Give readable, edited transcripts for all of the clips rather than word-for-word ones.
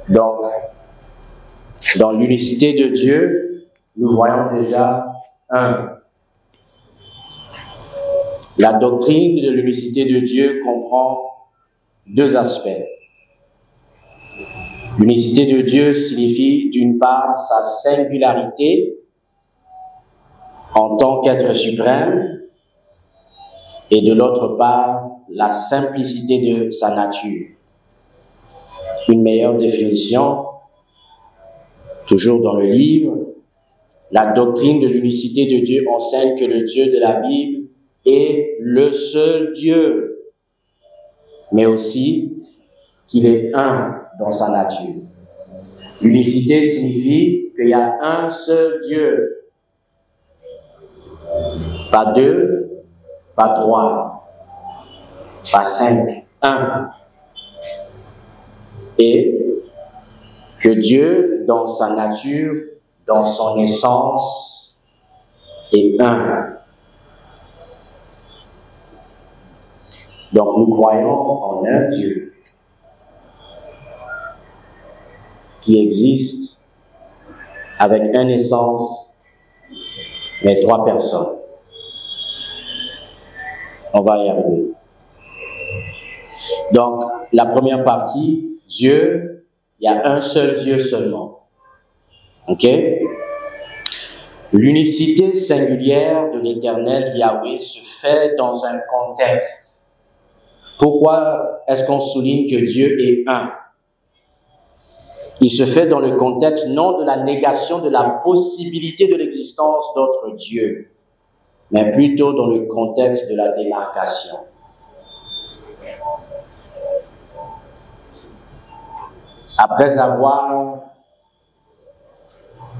Donc, dans l'unicité de Dieu, nous voyons déjà la doctrine de l'unicité de Dieu comprend deux aspects. L'unicité de Dieu signifie d'une part sa singularité en tant qu'être suprême et de l'autre part la simplicité de sa nature. Une meilleure définition, toujours dans le livre, la doctrine de l'unicité de Dieu enseigne que le Dieu de la Bible est le seul Dieu, mais aussi qu'il est un dans sa nature. L'unicité signifie qu'il y a un seul Dieu, pas deux, pas trois, pas cinq, un. Et que Dieu, dans sa nature, dans son essence, est un. Donc nous croyons en un Dieu qui existe avec une essence, mais trois personnes. On va y arriver. Donc, la première partie, Dieu, il y a un seul Dieu seulement. Ok? L'unicité singulière de l'Éternel Yahweh se fait dans un contexte. Pourquoi est-ce qu'on souligne que Dieu est un? Il se fait dans le contexte non de la négation de la possibilité de l'existence d'autres dieux, mais plutôt dans le contexte de la démarcation. Après avoir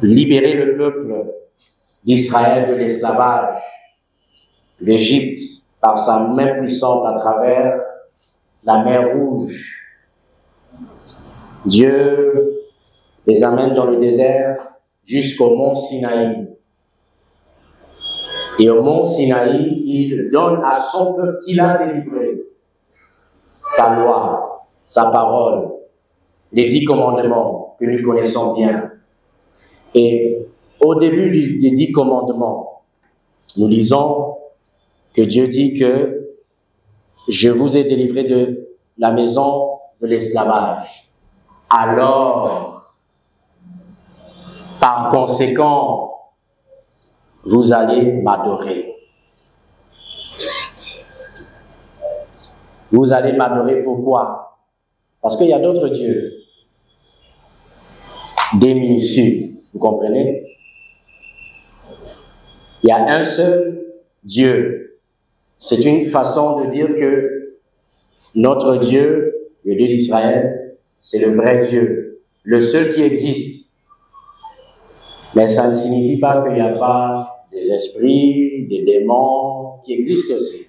libéré le peuple d'Israël de l'esclavage d'Égypte par sa main puissante à travers la mer Rouge, Dieu les amène dans le désert jusqu'au mont Sinaï. Et au mont Sinaï, il donne à son peuple qu'il a délivré sa loi, sa parole, les 10 commandements que nous connaissons bien. Et au début des 10 commandements, nous lisons que Dieu dit que je vous ai délivré de la maison de l'esclavage. Alors, par conséquent, vous allez m'adorer. Vous allez m'adorer pourquoi? Parce qu'il y a d'autres dieux. Des minuscules, vous comprenez? Il y a un seul Dieu. C'est une façon de dire que notre Dieu, le Dieu d'Israël, c'est le vrai Dieu, le seul qui existe. Mais ça ne signifie pas qu'il n'y a pas des esprits, des démons qui existent aussi,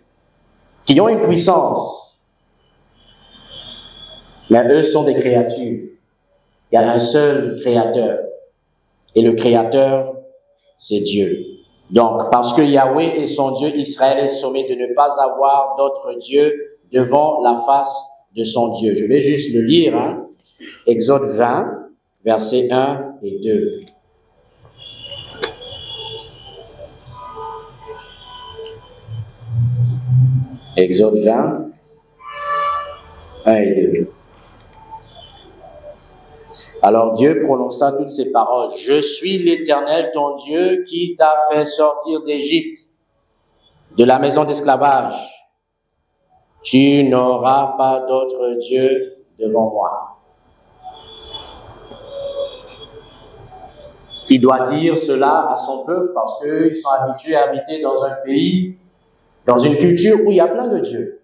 qui ont une puissance. Mais eux sont des créatures. Il y a un seul créateur. Et le créateur, c'est Dieu. Donc, parce que Yahweh est son Dieu, Israël est sommé de ne pas avoir d'autres dieux devant la face de son Dieu. Je vais juste le lire, hein. Exode 20, versets 1 et 2. Exode 20, 1 et 2. Alors Dieu prononça toutes ces paroles. Je suis l'Éternel, ton Dieu, qui t'a fait sortir d'Égypte, de la maison d'esclavage. Tu n'auras pas d'autre Dieu devant moi. Il doit dire cela à son peuple parce qu'ils sont habitués à habiter dans un pays, dans une culture où il y a plein de dieux.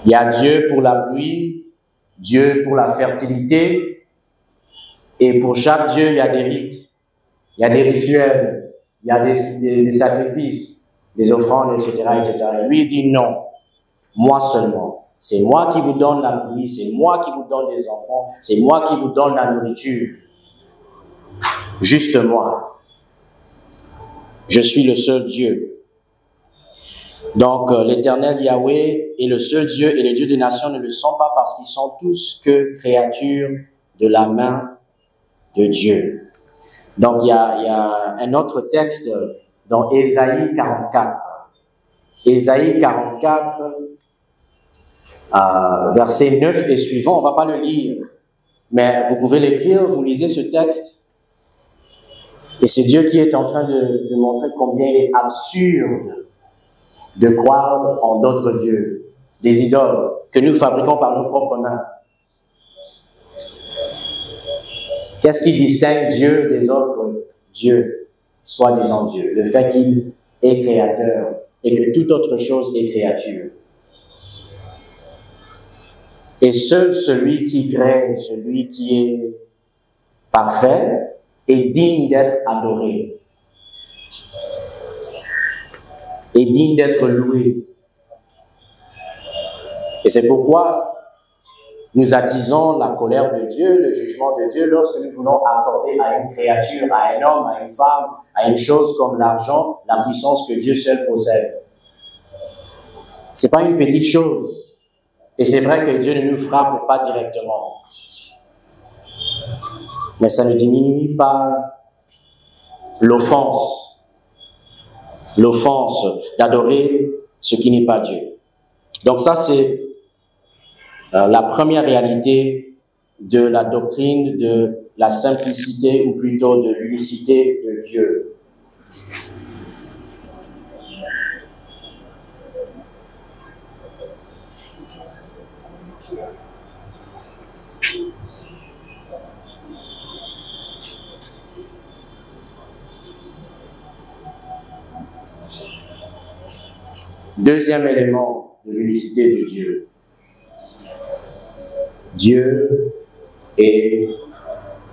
Il y a Dieu pour la pluie, Dieu pour la fertilité, et pour chaque Dieu, il y a des rites, il y a des rituels, il y a des sacrifices, des offrandes, etc., etc. Lui, il dit non, moi seulement. C'est moi qui vous donne la pluie, c'est moi qui vous donne des enfants, c'est moi qui vous donne la nourriture. Juste moi. Je suis le seul Dieu. Donc, l'Éternel Yahweh est le seul Dieu et les dieux des nations ne le sont pas parce qu'ils sont tous que créatures de la main de Dieu. Donc, il y a un autre texte dans Ésaïe 44. Ésaïe 44, versets 9 et suivant, on ne va pas le lire, mais vous pouvez l'écrire, vous lisez ce texte, et c'est Dieu qui est en train de montrer combien il est absurde de croire en d'autres dieux, des idoles que nous fabriquons par nos propres mains. Qu'est-ce qui distingue Dieu des autres dieux, soi-disant Dieu? Le fait qu'il est créateur et que toute autre chose est créature. Et seul celui qui crée, celui qui est parfait, est digne d'être adoré, est digne d'être loué. Et c'est pourquoi nous attisons la colère de Dieu, le jugement de Dieu, lorsque nous voulons accorder à une créature, à un homme, à une femme, à une chose comme l'argent, la puissance que Dieu seul possède. C'est pas une petite chose. Et c'est vrai que Dieu ne nous frappe pas directement. Mais ça ne diminue pas l'offense d'adorer ce qui n'est pas Dieu. Donc ça, c'est la première réalité de la doctrine de la simplicité, ou plutôt de l'unicité de Dieu. Deuxième élément de l'unicité de Dieu. Dieu est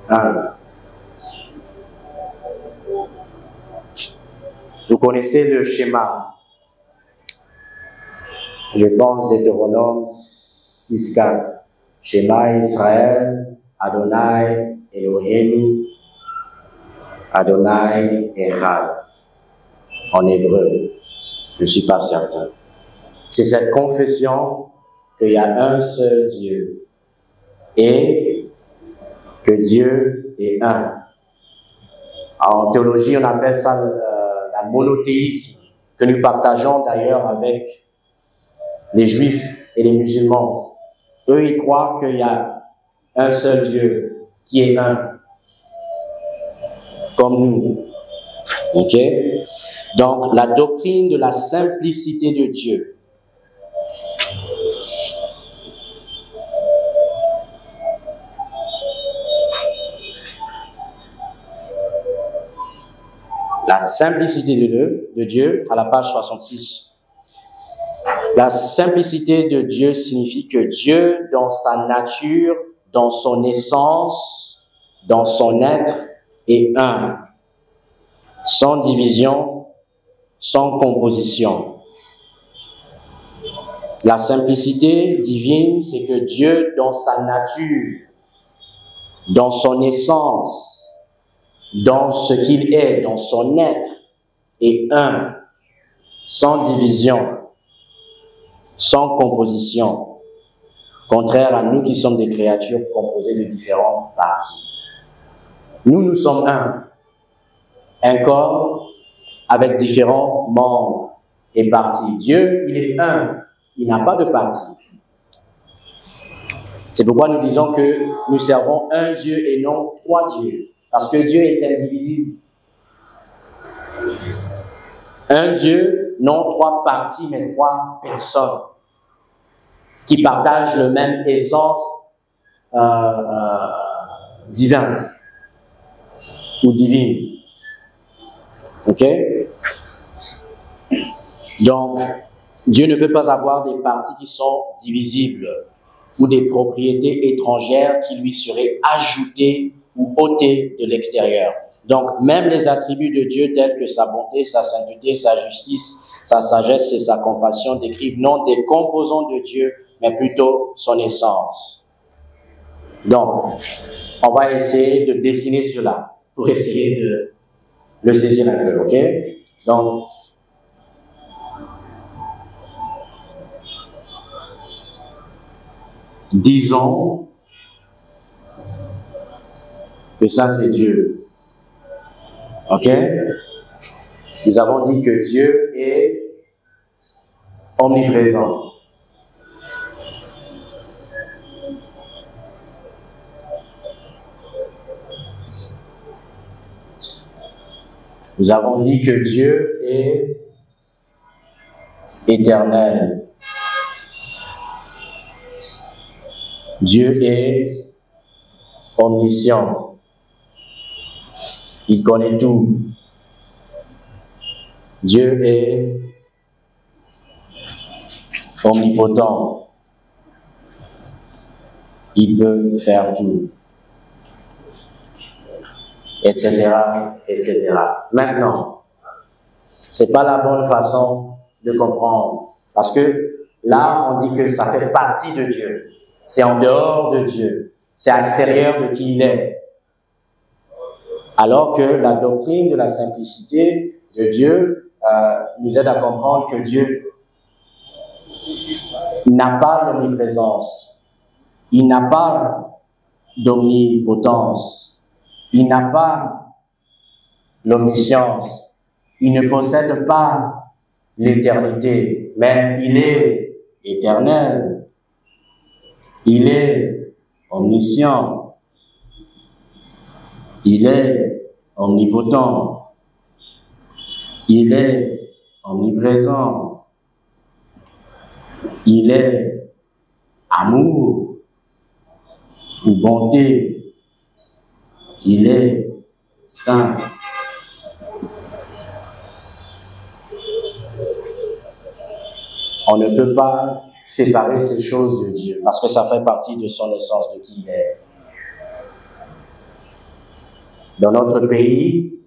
un. Vous connaissez le schéma. Je pense Deutéronome 6.4. Schéma Israël, Adonai Eloheinu, Adonai Echad. En hébreu. Je ne suis pas certain. C'est cette confession qu'il y a un seul Dieu et que Dieu est un. En théologie, on appelle ça le monothéisme, que nous partageons d'ailleurs avec les Juifs et les musulmans. Eux, ils croient qu'il y a un seul Dieu qui est un, comme nous. Ok? Donc, la doctrine de la simplicité de Dieu. La simplicité de Dieu, à la page 66. La simplicité de Dieu signifie que Dieu, dans sa nature, dans son essence, dans son être, est un. Sans division, sans composition. La simplicité divine, c'est que Dieu, dans sa nature, dans son essence, dans ce qu'il est, dans son être, est un, sans division, sans composition, contraire à nous qui sommes des créatures composées de différentes parties. Nous sommes un corps avec différents membres et parties. Dieu, il est un, il n'a pas de partie. C'est pourquoi nous disons que nous servons un Dieu et non trois dieux, parce que Dieu est indivisible. Un Dieu, non trois parties, mais trois personnes qui partagent le même essence divin ou divine. Ok? Donc, Dieu ne peut pas avoir des parties qui sont divisibles ou des propriétés étrangères qui lui seraient ajoutées ou ôtées de l'extérieur. Donc, même les attributs de Dieu tels que sa bonté, sa sainteté, sa justice, sa sagesse et sa compassion décrivent non des composants de Dieu, mais plutôt son essence. Donc, on va essayer de dessiner cela pour essayer de le saisir un peu, ok? Donc, disons que ça c'est Dieu. Ok? Nous avons dit que Dieu est omniprésent. Nous avons dit que Dieu est éternel. Dieu est omniscient. Il connaît tout. Dieu est omnipotent. Il peut faire tout. Etc., etc. Maintenant, c'est pas la bonne façon de comprendre. Parce que là, on dit que ça fait partie de Dieu. C'est en dehors de Dieu. C'est à l'extérieur de qui il est. Alors que la doctrine de la simplicité de Dieu nous aide à comprendre que Dieu n'a pas d'omniprésence. Il n'a pas d'omnipotence. Il n'a pas l'omniscience. Il ne possède pas l'éternité, mais il est éternel. Il est omniscient. Il est omnipotent. Il est omniprésent. Il est amour ou bonté. Il est saint. On ne peut pas séparer ces choses de Dieu parce que ça fait partie de son essence, de qui il est. Dans notre pays,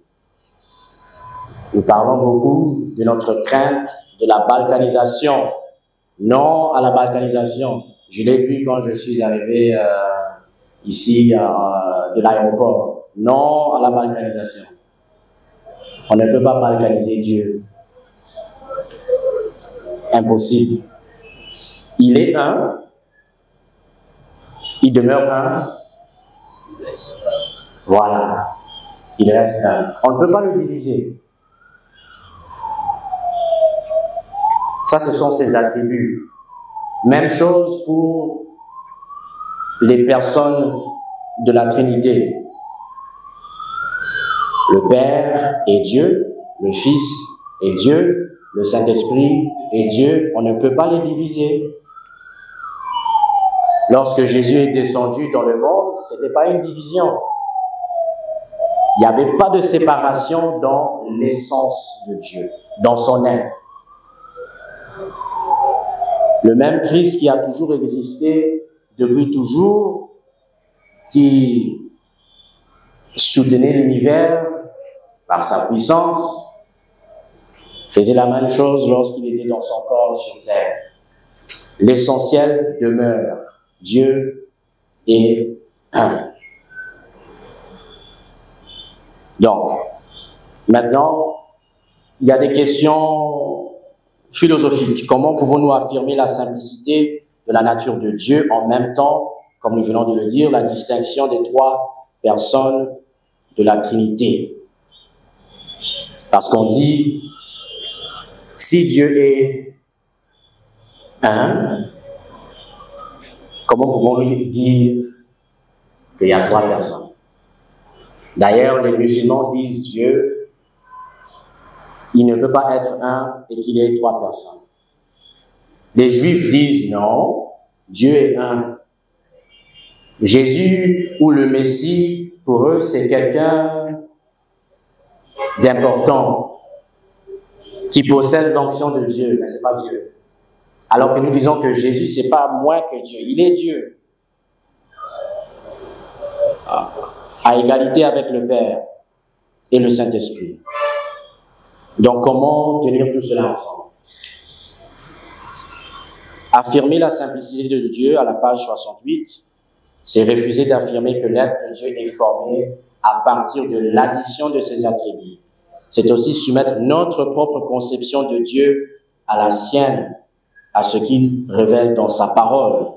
nous parlons beaucoup de notre crainte de la balkanisation. Non à la balkanisation. Je l'ai vu quand je suis arrivé ici de l'aéroport. Non à la balkanisation. On ne peut pas balkaniser Dieu. Impossible. Il est un. Il demeure un. Voilà. Il reste un. On ne peut pas le diviser. Ça, ce sont ses attributs. Même chose pour les personnes de la Trinité. Le Père est Dieu, le Fils est Dieu, le Saint-Esprit est Dieu. On ne peut pas les diviser. Lorsque Jésus est descendu dans le monde, ce n'était pas une division. Il n'y avait pas de séparation dans l'essence de Dieu, dans son être. Le même Christ qui a toujours existé depuis toujours, qui soutenait l'univers par sa puissance, faisait la même chose lorsqu'il était dans son corps sur terre. L'essentiel demeure. Dieu est un. Donc, maintenant, il y a des questions philosophiques. Comment pouvons-nous affirmer la simplicité de la nature de Dieu en même temps, comme nous venons de le dire, la distinction des trois personnes de la Trinité? Parce qu'on dit, si Dieu est un, comment pouvons-nous dire qu'il y a trois personnes? D'ailleurs, les musulmans disent Dieu, il ne peut pas être un et qu'il y ait trois personnes. Les juifs disent non, Dieu est un. Jésus ou le Messie, pour eux, c'est quelqu'un d'important qui possède l'onction de Dieu, mais c'est pas Dieu. Alors que nous disons que Jésus, c'est pas moins que Dieu, il est Dieu. À égalité avec le Père et le Saint-Esprit. Donc, comment tenir tout cela ensemble? Affirmer la simplicité de Dieu à la page 68, c'est refuser d'affirmer que l'être de Dieu est formé à partir de l'addition de ses attributs. C'est aussi soumettre notre propre conception de Dieu à la sienne, à ce qu'il révèle dans sa parole.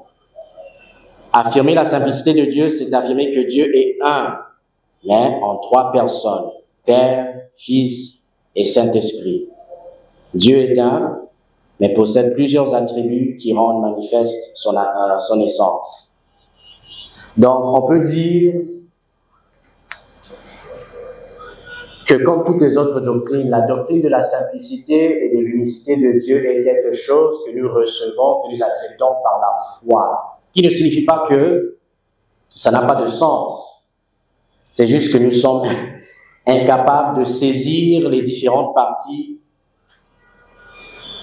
Affirmer la simplicité de Dieu, c'est affirmer que Dieu est un, mais en trois personnes, Père, Fils et Saint-Esprit. Dieu est un, mais possède plusieurs attributs qui rendent manifeste son essence. Donc, on peut dire que comme toutes les autres doctrines, la doctrine de la simplicité et de l'unicité de Dieu est quelque chose que nous recevons, que nous acceptons par la foi, qui ne signifie pas que ça n'a pas de sens. C'est juste que nous sommes incapables de saisir les différentes parties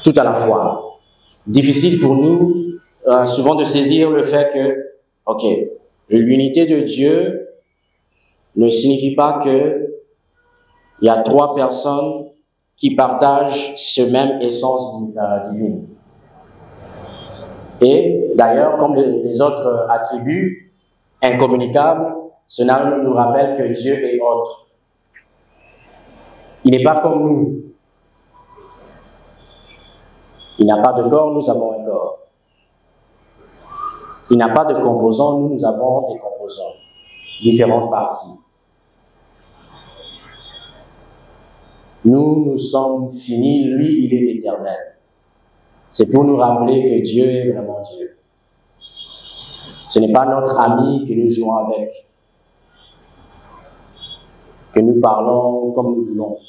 tout à la fois. Difficile pour nous souvent de saisir le fait que, ok, l'unité de Dieu ne signifie pas que il y a trois personnes qui partagent ce même essence divine. Et d'ailleurs, comme les autres attributs incommunicables, cela nous rappelle que Dieu est autre. Il n'est pas comme nous. Il n'a pas de corps, nous avons un corps. Il n'a pas de composants, nous avons des composants, différentes parties. Nous sommes finis, lui, il est éternel. C'est pour nous rappeler que Dieu est vraiment Dieu. Ce n'est pas notre ami que nous jouons avec, que nous parlons comme nous voulons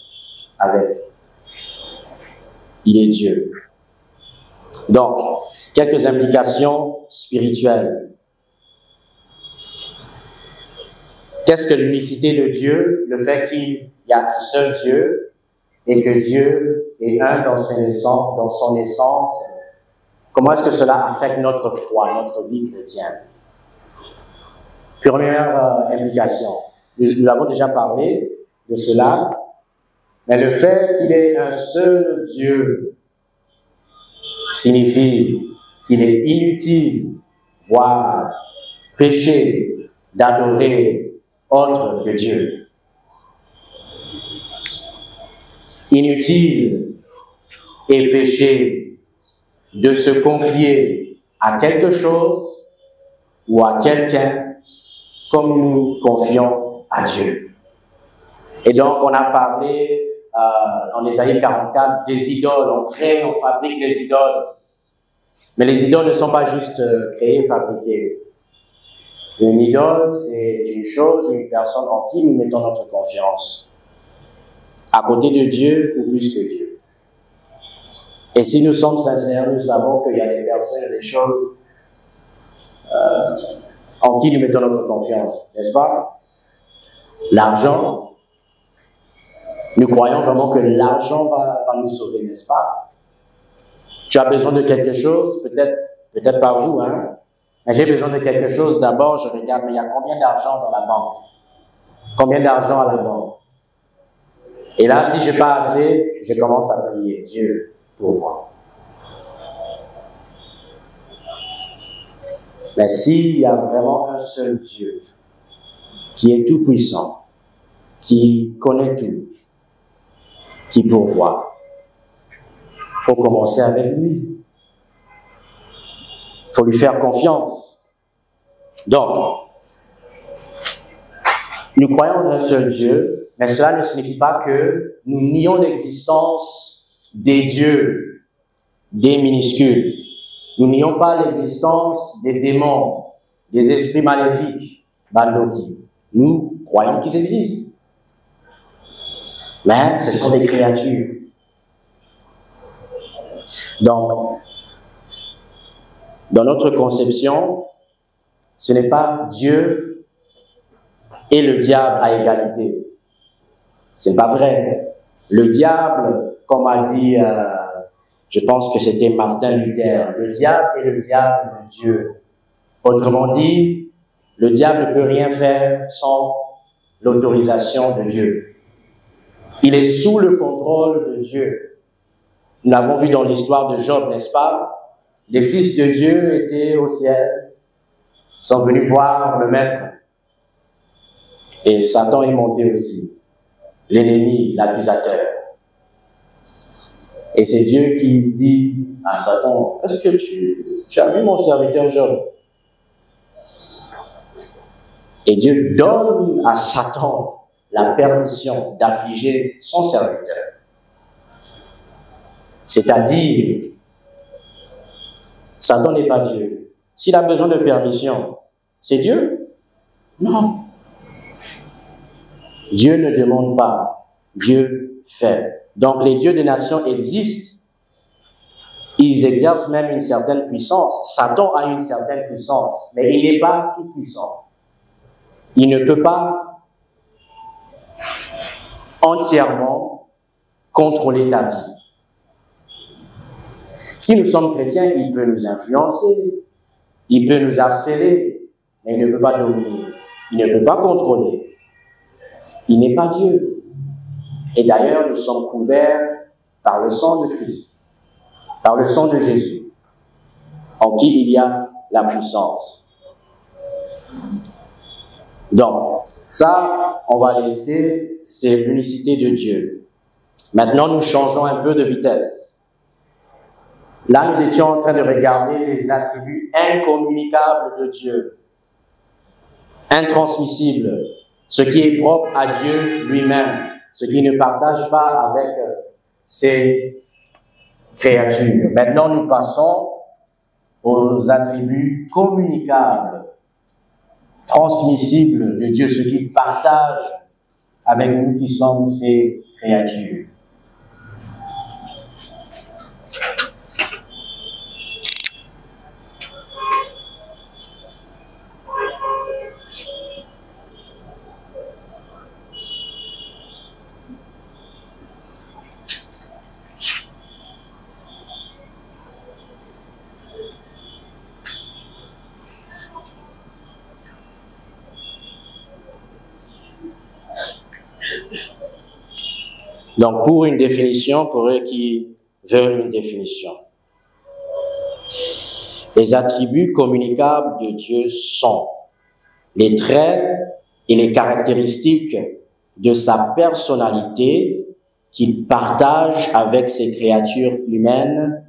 avec. Il est Dieu. Donc, quelques implications spirituelles. Qu'est-ce que l'unicité de Dieu? Le fait qu'il y a un seul Dieu et que Dieu est un dans son essence. Comment est-ce que cela affecte notre foi, notre vie chrétienne? Première implication. Nous avons déjà parlé de cela, mais le fait qu'il ait un seul Dieu signifie qu'il est inutile, voire péché, d'adorer autre que Dieu. Inutile et péché de se confier à quelque chose ou à quelqu'un comme nous confions à Dieu. Et donc, on a parlé en Ésaïe 44 des idoles. On crée, on fabrique les idoles. Mais les idoles ne sont pas juste créées, fabriquées. Une idole, c'est une chose, une personne en qui nous mettons notre confiance. À côté de Dieu ou plus que Dieu. Et si nous sommes sincères, nous savons qu'il y a des personnes, il y a des choses en qui nous mettons notre confiance, n'est-ce pas? L'argent, nous croyons vraiment que l'argent va nous sauver, n'est-ce pas? Tu as besoin de quelque chose, peut-être pas vous, hein? Mais j'ai besoin de quelque chose, d'abord je regarde, mais il y a combien d'argent dans la banque? Combien d'argent à la banque? Et là, si je n'ai pas assez, je commence à prier Dieu pour voir. Mais s'il y a vraiment un seul Dieu qui est tout puissant, qui connaît tout, qui pourvoit, il faut commencer avec lui. Il faut lui faire confiance. Donc, nous croyons en un seul Dieu, mais cela ne signifie pas que nous nions l'existence des dieux, des minuscules. Nous nions pas l'existence des démons, des esprits maléfiques, Bandoki. Nous croyons qu'ils existent. Mais ce sont des créatures. Donc, dans notre conception, ce n'est pas Dieu et le diable à égalité. C'est pas vrai. Le diable, comme a dit, je pense que c'était Martin Luther, le diable est le diable de Dieu. Autrement dit, le diable ne peut rien faire sans l'autorisation de Dieu. Il est sous le contrôle de Dieu. Nous l'avons vu dans l'histoire de Job, n'est-ce pas? Les fils de Dieu étaient au ciel, sont venus voir le maître. Et Satan est monté aussi. L'ennemi, l'accusateur. Et c'est Dieu qui dit à Satan, est-ce que tu as vu mon serviteur Job? Et Dieu donne à Satan la permission d'affliger son serviteur. C'est-à-dire, Satan n'est pas Dieu. S'il a besoin de permission, c'est Dieu? Non. Dieu ne demande pas, Dieu fait. Donc les dieux des nations existent. Ils exercent même une certaine puissance. Satan a une certaine puissance, mais il n'est pas tout puissant. Il ne peut pas entièrement contrôler ta vie. Si nous sommes chrétiens, il peut nous influencer, il peut nous harceler, mais il ne peut pas dominer, il ne peut pas contrôler. Il n'est pas Dieu. Et d'ailleurs, nous sommes couverts par le sang de Christ, par le sang de Jésus, en qui il y a la puissance. Donc, ça, on va laisser, c'est l'unicité de Dieu. Maintenant, nous changeons un peu de vitesse. Là, nous étions en train de regarder les attributs incommunicables de Dieu, intransmissibles, ce qui est propre à Dieu lui-même, ce qui ne partage pas avec ses créatures. Maintenant, nous passons aux attributs communicables, transmissibles de Dieu, ce qu'il partage avec nous qui sommes ses créatures. Donc, pour une définition, pour eux qui veulent une définition, les attributs communicables de Dieu sont les traits et les caractéristiques de sa personnalité qu'il partage avec ses créatures humaines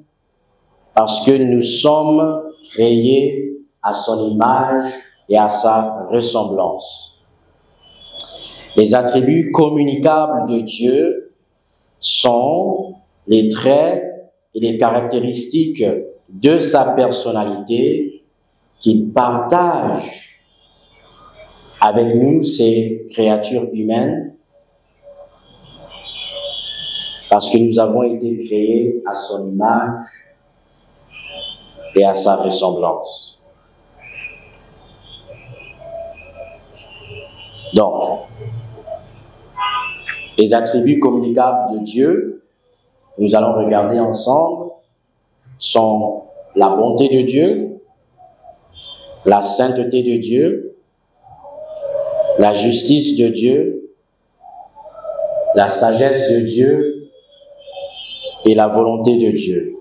parce que nous sommes créés à son image et à sa ressemblance. Les attributs communicables de Dieu sont les traits et les caractéristiques de sa personnalité qu'il partage avec nous, ces créatures humaines, parce que nous avons été créés à son image et à sa ressemblance. Donc, les attributs communicables de Dieu, nous allons regarder ensemble, sont la bonté de Dieu, la sainteté de Dieu, la justice de Dieu, la sagesse de Dieu et la volonté de Dieu.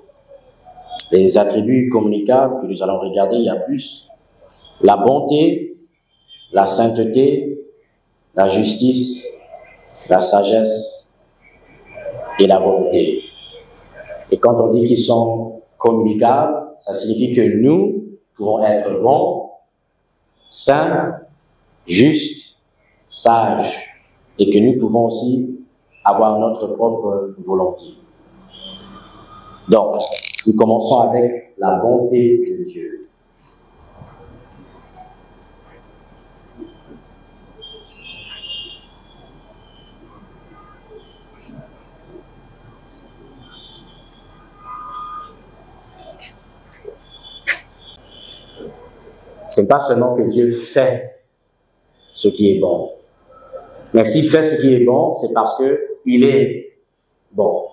Les attributs communicables que nous allons regarder, il y a plus. La bonté, la sainteté, la justice, la sagesse et la volonté. Et quand on dit qu'ils sont communicables, ça signifie que nous pouvons être bons, saints, justes, sages, et que nous pouvons aussi avoir notre propre volonté. Donc, nous commençons avec la bonté de Dieu. Ce n'est pas seulement que Dieu fait ce qui est bon. Mais s'il fait ce qui est bon, c'est parce que il est bon.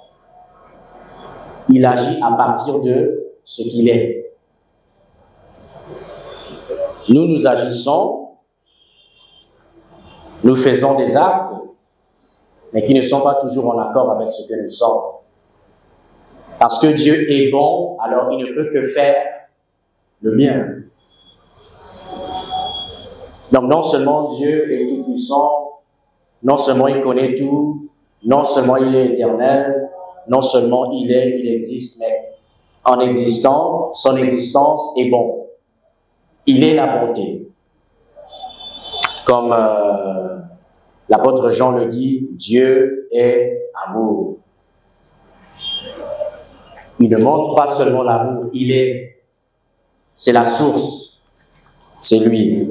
Il agit à partir de ce qu'il est. Nous agissons, nous faisons des actes, mais qui ne sont pas toujours en accord avec ce que nous sommes. Parce que Dieu est bon, alors il ne peut que faire le bien. Donc non seulement Dieu est tout puissant, non seulement il connaît tout, non seulement il est éternel, non seulement il existe, mais en existant, son existence est bon. Il est la bonté. Comme l'apôtre Jean le dit, Dieu est amour. Il ne montre pas seulement l'amour, c'est la source, c'est lui.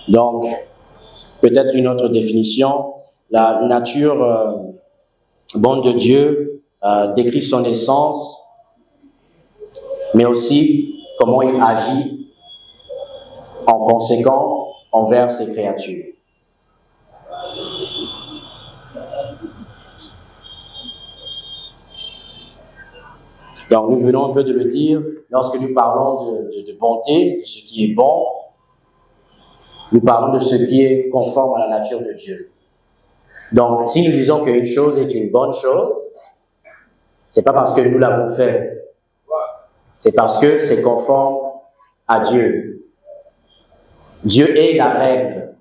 Donc, peut-être une autre définition, la nature bonne de Dieu décrit son essence, mais aussi comment il agit en conséquent envers ses créatures. Donc, nous venons un peu de le dire, lorsque nous parlons de bonté, de ce qui est bon, nous parlons de ce qui est conforme à la nature de Dieu. Donc, si nous disons qu'une chose est une bonne chose, c'est pas parce que nous l'avons fait, c'est parce que c'est conforme à Dieu. Dieu est la règle.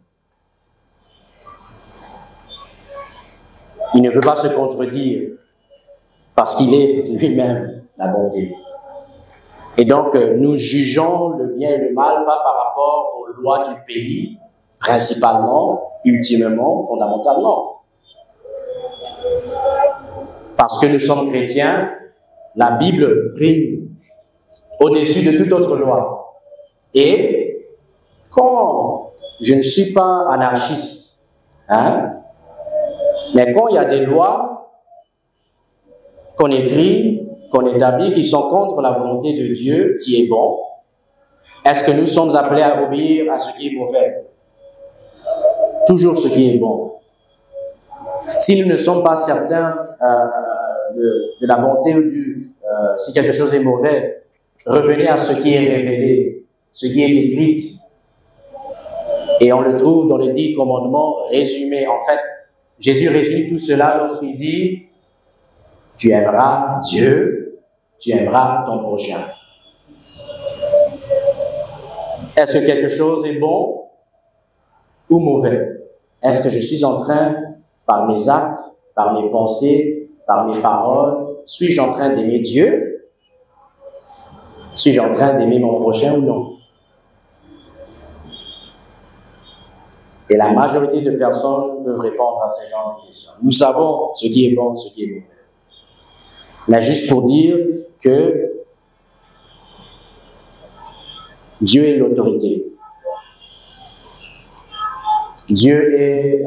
Il ne peut pas se contredire parce qu'il est lui-même la bonté. Et donc, nous jugeons le bien et le mal pas par rapport aux lois du pays, principalement, ultimement, fondamentalement. Parce que nous sommes chrétiens, la Bible prime au-dessus de toute autre loi. Et quand je ne suis pas anarchiste, mais quand il y a des lois qu'on écrit, qu'on établit, qui sont contre la volonté de Dieu, qui est bon, est-ce que nous sommes appelés à obéir à ce qui est mauvais? Toujours ce qui est bon. Si nous ne sommes pas certains de la bonté ou si quelque chose est mauvais, revenez à ce qui est révélé, ce qui est écrit. Et on le trouve dans les 10 commandements résumés. En fait, Jésus résume tout cela lorsqu'il dit « Tu aimeras Dieu, tu aimeras ton prochain ». Est-ce que quelque chose est bon ou mauvais? Est-ce que je suis en train, par mes actes, par mes pensées, par mes paroles, suis-je en train d'aimer Dieu? Suis-je en train d'aimer mon prochain ou non? Et la majorité de personnes peuvent répondre à ce genre de questions. Nous savons ce qui est bon, ce qui est mauvais. Mais juste pour dire que Dieu est l'autorité. Dieu est,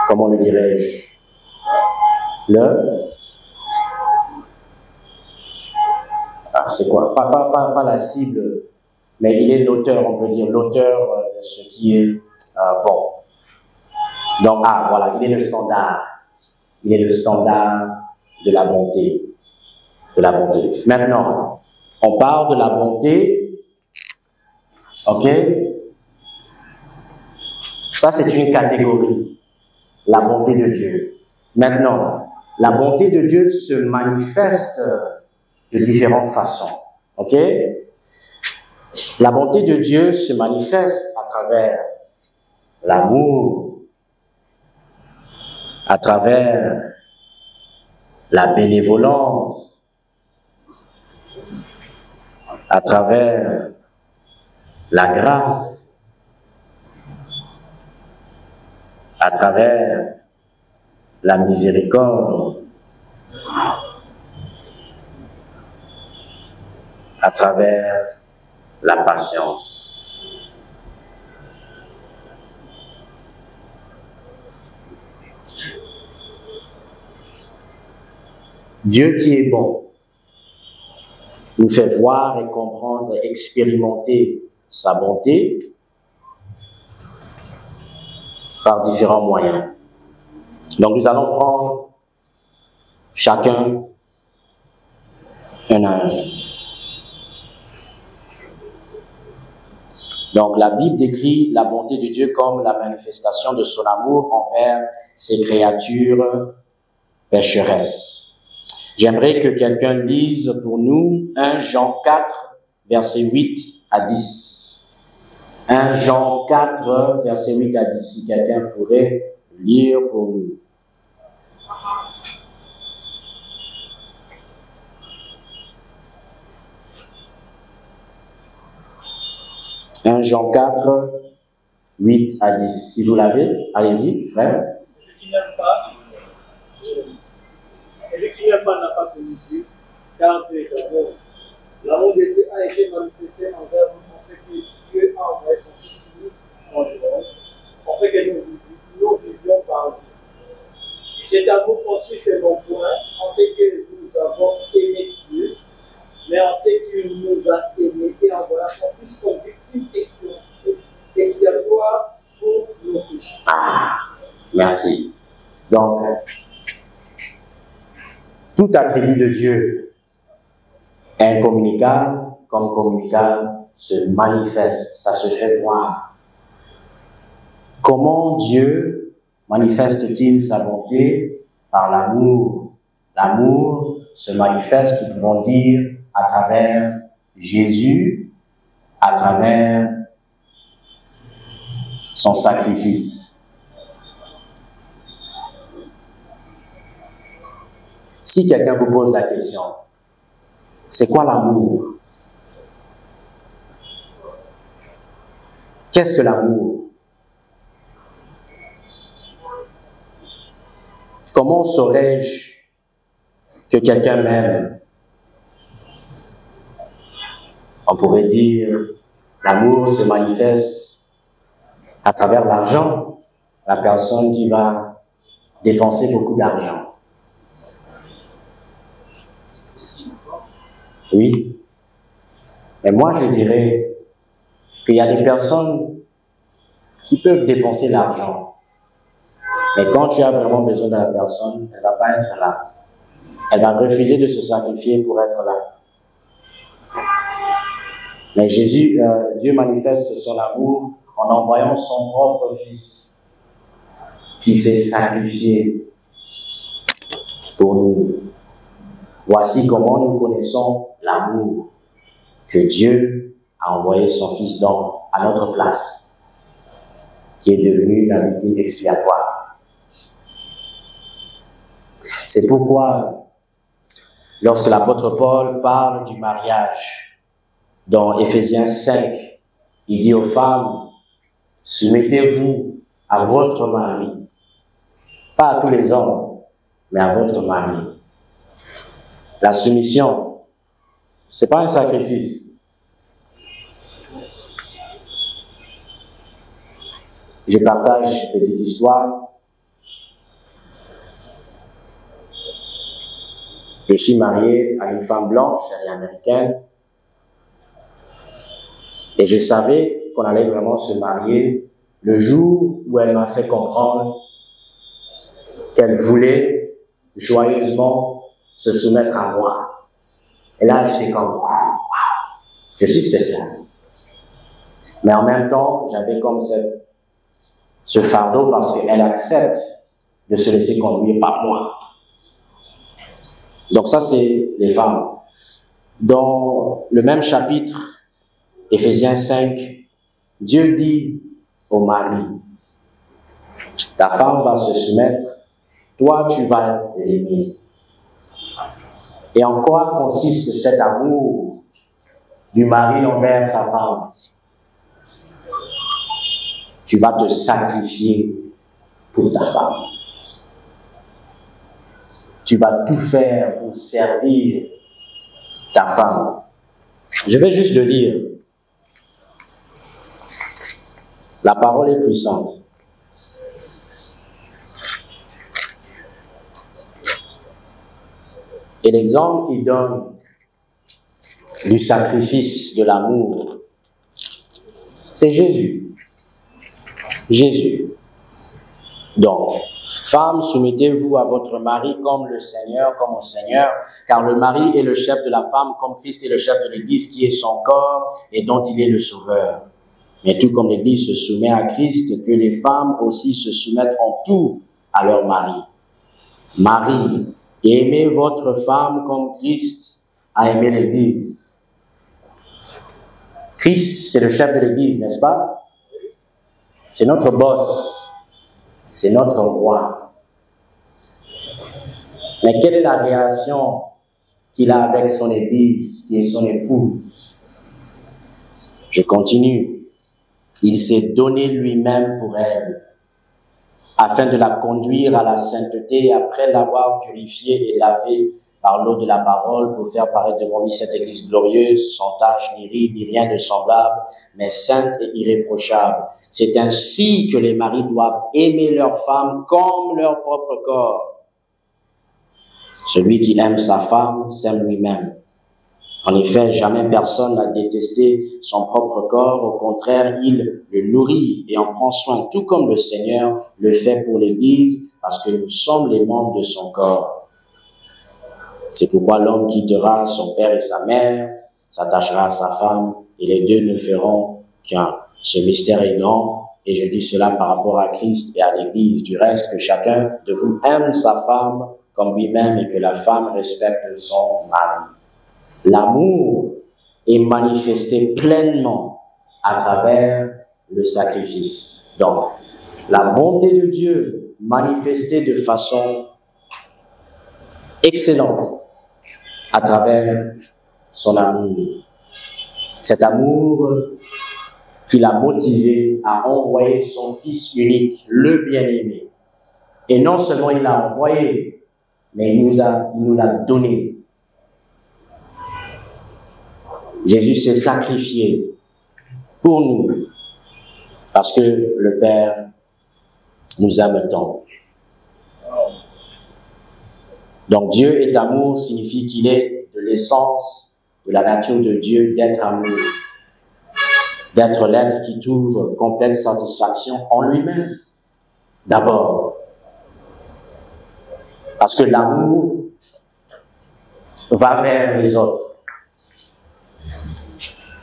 comment le dirais-je, c'est quoi? Pas la cible, mais il est l'auteur, on peut dire, l'auteur de ce qui est bon. Donc, voilà, il est le standard. Il est le standard de la bonté. De la bonté. Maintenant, on parle de la bonté, ok? Ça, c'est une catégorie, la bonté de Dieu. Maintenant, la bonté de Dieu se manifeste de différentes façons, ok? La bonté de Dieu se manifeste à travers l'amour, à travers la bénévolence, à travers la grâce, à travers la miséricorde, à travers la patience. Dieu qui est bon nous fait voir et comprendre et expérimenter sa bonté par différents moyens. Donc nous allons prendre chacun un à un. Donc la Bible décrit la bonté de Dieu comme la manifestation de son amour envers ses créatures pécheresses. J'aimerais que quelqu'un lise pour nous 1 Jean 4, versets 8 à 10. 1 Jean 4, versets 8 à 10. Si quelqu'un pourrait lire pour nous. 1 Jean 4, 8 à 10. Si vous l'avez, allez-y, frère. Celui qui n'aime pas n'a pas connu Dieu, car Dieu est d'amour. L'amour de Dieu a été manifesté envers nous en ce que Dieu a envoyé son Fils unique dans le monde, en fait que nous vivions par lui. Cet amour consiste non point en ce que nous avons aimé Dieu, mais en ce qu'il nous a aimés et envoyé son Fils comme victime expiatoire pour nos péchés. Ah, merci. Donc, tout attribut de Dieu est incommunicable, comme communicable se manifeste, ça se fait voir. Comment Dieu manifeste-t-il sa bonté? Par l'amour. L'amour se manifeste, nous pouvons dire, à travers Jésus, à travers son sacrifice. Si quelqu'un vous pose la question, c'est quoi l'amour? Qu'est-ce que l'amour? Comment saurais-je que quelqu'un m'aime? On pourrait dire, l'amour se manifeste à travers l'argent. La personne qui va dépenser beaucoup d'argent. Oui. Mais moi, je dirais qu'il y a des personnes qui peuvent dépenser l'argent. Mais quand tu as vraiment besoin de la personne, elle ne va pas être là. Elle va refuser de se sacrifier pour être là. Mais Dieu manifeste son amour en envoyant son propre Fils qui s'est sacrifié pour nous. Voici comment nous connaissons l'amour que Dieu a envoyé son Fils à notre place, qui est devenu la victime expiatoire. C'est pourquoi, lorsque l'apôtre Paul parle du mariage, dans Éphésiens 5, il dit aux femmes, soumettez-vous à votre mari, pas à tous les hommes, mais à votre mari. La soumission, c'est pas un sacrifice. Je partage une petite histoire. Je suis marié à une femme blanche, elle est américaine. Et je savais qu'on allait vraiment se marier le jour où elle m'a fait comprendre qu'elle voulait joyeusement se soumettre à moi. Et là, j'étais comme, waouh, je suis spécial. Mais en même temps, j'avais comme ce fardeau parce qu'elle accepte de se laisser conduire par moi. Donc ça, c'est les femmes. Dans le même chapitre, Éphésiens 5, Dieu dit au mari, ta femme va se soumettre, toi tu vas l'aimer. Et en quoi consiste cet amour du mari envers sa femme? Tu vas te sacrifier pour ta femme. Tu vas tout faire pour servir ta femme. Je vais juste le lire. La parole est puissante. Et l'exemple qu'il donne du sacrifice de l'amour, c'est Jésus. Jésus. Donc, femmes, soumettez-vous à votre mari comme le Seigneur, comme au Seigneur, car le mari est le chef de la femme, comme Christ est le chef de l'Église, qui est son corps et dont il est le sauveur. Mais tout comme l'Église se soumet à Christ, que les femmes aussi se soumettent en tout à leur mari. Marie, aimez votre femme comme Christ a aimé l'Église. Christ, c'est le chef de l'Église, n'est-ce pas? C'est notre boss. C'est notre roi. Mais quelle est la relation qu'il a avec son Église, qui est son épouse? Je continue. Il s'est donné lui-même pour elle, afin de la conduire à la sainteté, après l'avoir purifiée et lavée par l'eau de la parole, pour faire paraître devant lui cette Église glorieuse, sans tache, ni ride, ni rien de semblable, mais sainte et irréprochable. C'est ainsi que les maris doivent aimer leurs femmes comme leur propre corps. Celui qui aime sa femme s'aime lui-même. En effet, jamais personne n'a détesté son propre corps. Au contraire, il le nourrit et en prend soin, tout comme le Seigneur le fait pour l'Église, parce que nous sommes les membres de son corps. C'est pourquoi l'homme quittera son père et sa mère, s'attachera à sa femme, et les deux ne feront qu'un. Ce mystère est grand, et je dis cela par rapport à Christ et à l'Église. Du reste, que chacun de vous aime sa femme comme lui-même, et que la femme respecte son mari. L'amour est manifesté pleinement à travers le sacrifice. Donc, la bonté de Dieu manifestée de façon excellente à travers son amour. Cet amour qui l'a motivé à envoyer son Fils unique, le bien-aimé. Et non seulement il l'a envoyé, mais il nous l'a donné. Jésus s'est sacrifié pour nous, parce que le Père nous aime tant. Donc Dieu est amour signifie qu'il est de l'essence, de la nature de Dieu, d'être amour, d'être l'être qui trouve complète satisfaction en lui-même. D'abord, parce que l'amour va vers les autres.